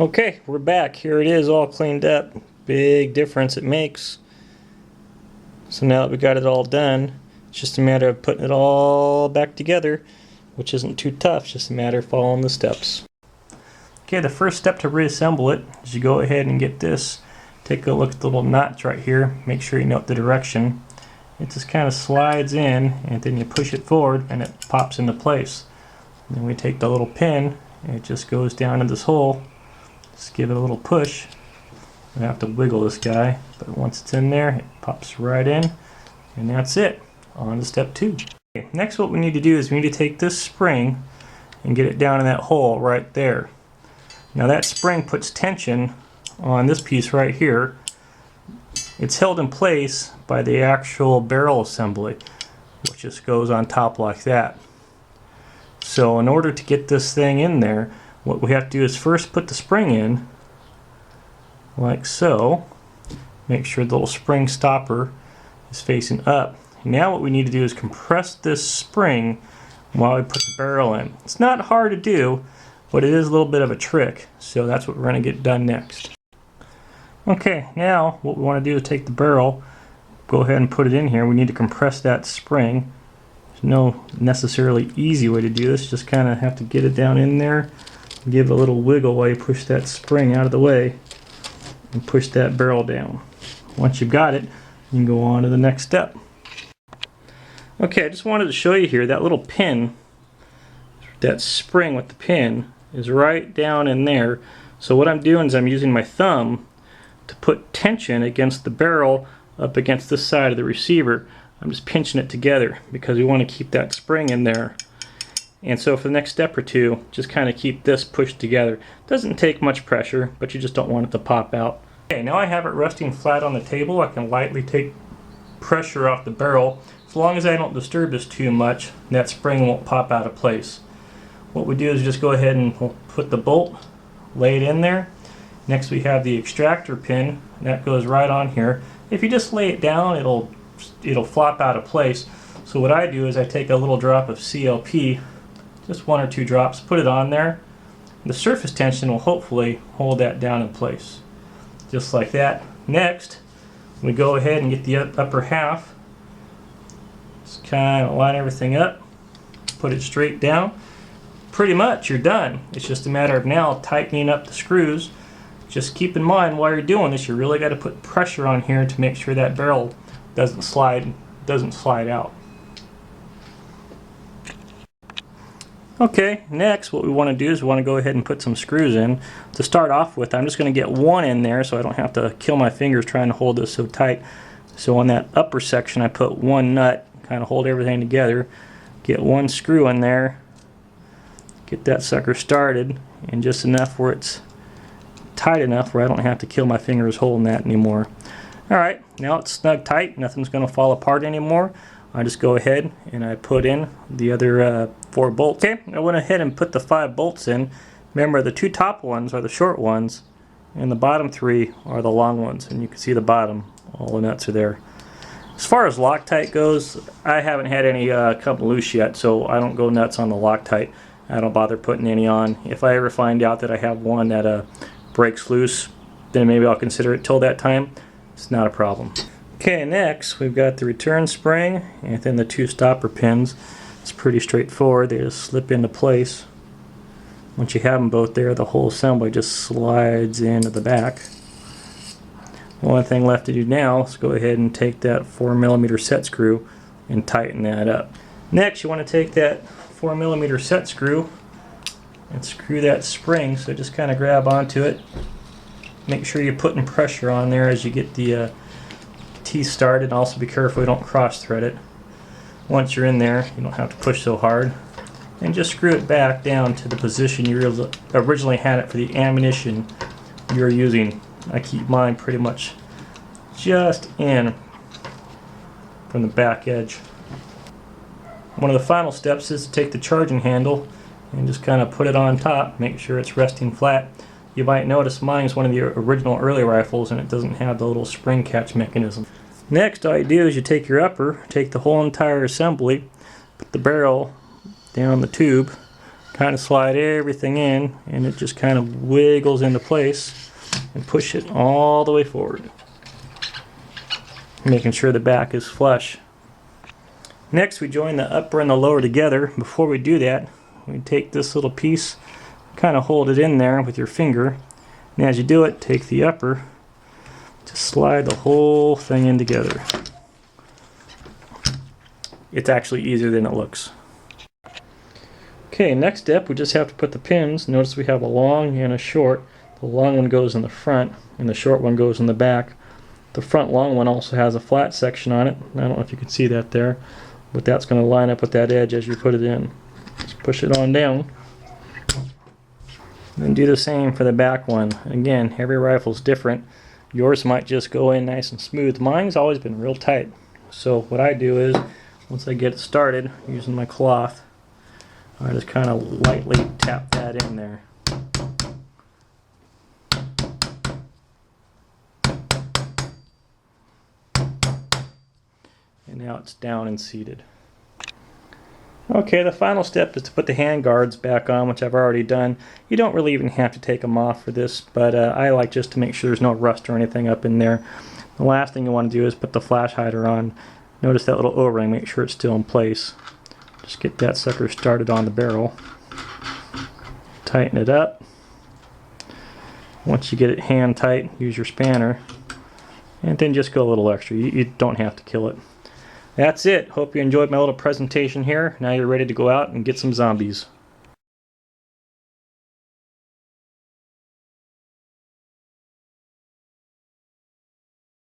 Okay, we're back. Here it is all cleaned up. Big difference it makes. So now that we got it all done, it's just a matter of putting it all back together, which isn't too tough, it's just a matter of following the steps. Okay, the first step to reassemble it is you go ahead and get this. Take a look at the little knots right here. Make sure you note the direction. It just kind of slides in, and then you push it forward and it pops into place. And then we take the little pin and it just goes down in this hole. Just give it a little push. I have to wiggle this guy, but once it's in there, it pops right in, and that's it. On to step 2. Okay, next what we need to do is we need to take this spring and get it down in that hole right there. Now that spring puts tension on this piece right here. It's held in place by the actual barrel assembly, which just goes on top like that. So in order to get this thing in there, what we have to do is first put the spring in, like so. Make sure the little spring stopper is facing up. Now what we need to do is compress this spring while we put the barrel in. It's not hard to do, but it is a little bit of a trick, so that's what we're going to get done next. Okay, now what we want to do is take the barrel, go ahead and put it in here. We need to compress that spring. There's no necessarily easy way to do this, just kind of have to get it down in there. Give it a little wiggle while you push that spring out of the way and push that barrel down. Once you've got it, you can go on to the next step. Okay, I just wanted to show you here that little pin, that spring with the pin is right down in there. So what I'm doing is I'm using my thumb to put tension against the barrel up against this side of the receiver. I'm just pinching it together because we want to keep that spring in there. And so for the next step or two, just kind of keep this pushed together. Doesn't take much pressure, but you just don't want it to pop out. Okay, now I have it resting flat on the table. I can lightly take pressure off the barrel. As long as I don't disturb this too much, that spring won't pop out of place. What we do is just go ahead and put the bolt, lay it in there. Next we have the extractor pin, that goes right on here. If you just lay it down, it'll flop out of place. So what I do is I take a little drop of CLP, just 1 or 2 drops, put it on there. The surface tension will hopefully hold that down in place. Just like that. Next, we go ahead and get the upper half. Just kind of line everything up, put it straight down. Pretty much you're done. It's just a matter of now tightening up the screws. Just keep in mind while you're doing this, you really got to put pressure on here to make sure that barrel doesn't slide out. Okay, next what we want to do is we want to go ahead and put some screws in. To start off with, I'm just going to get one in there so I don't have to kill my fingers trying to hold this so tight. So on that upper section I put one nut, kind of hold everything together. Get one screw in there, get that sucker started, and just enough where it's tight enough where I don't have to kill my fingers holding that anymore. Alright, now it's snug tight, nothing's going to fall apart anymore. I just go ahead and I put in the other 4 bolts. Okay, I went ahead and put the 5 bolts in. Remember, the 2 top ones are the short ones, and the bottom 3 are the long ones. And you can see the bottom, all the nuts are there. As far as Loctite goes, I haven't had any come loose yet, so I don't go nuts on the Loctite. I don't bother putting any on. If I ever find out that I have one that breaks loose, then maybe I'll consider it till that time. It's not a problem. Okay, next we've got the return spring and then the 2 stopper pins. It's pretty straightforward. They just slip into place. Once you have them both there, the whole assembly just slides into the back. The only thing left to do now is go ahead and take that 4mm set screw and tighten that up. Next, you want to take that 4mm set screw and screw that spring, so just kind of grab onto it. Make sure you're putting pressure on there as you get the teeth started, and also be careful you don't cross thread it. Once you're in there, you don't have to push so hard, and just screw it back down to the position you originally had it for the ammunition you're using. I keep mine pretty much just in from the back edge. One of the final steps is to take the charging handle and just kind of put it on top, make sure it's resting flat. You might notice mine is one of the original early rifles and it doesn't have the little spring catch mechanism. Next, all you do is you take your upper, take the whole entire assembly, put the barrel down the tube, kind of slide everything in, and it just kind of wiggles into place, and push it all the way forward, making sure the back is flush. Next, we join the upper and the lower together. Before we do that, we take this little piece, kind of hold it in there with your finger, and as you do it, take the upper, just slide the whole thing in together. It's actually easier than it looks. Okay, next step, we just have to put the pins. Notice we have a long and a short. The long one goes in the front, and the short one goes in the back. The front long one also has a flat section on it. I don't know if you can see that there, but that's going to line up with that edge as you put it in. Just push it on down. And do the same for the back one. Again, every rifle's different. Yours might just go in nice and smooth. Mine's always been real tight. So what I do is, once I get it started, using my cloth, I just kind of lightly tap that in there. And now it's down and seated. Okay, the final step is to put the hand guards back on, which I've already done. You don't really even have to take them off for this, but I like just to make sure there's no rust or anything up in there. The last thing you want to do is put the flash hider on. Notice that little O-ring, make sure it's still in place. Just get that sucker started on the barrel. Tighten it up. Once you get it hand tight, use your spanner. And then just go a little extra. You don't have to kill it. That's it. Hope you enjoyed my little presentation here. Now you're ready to go out and get some zombies.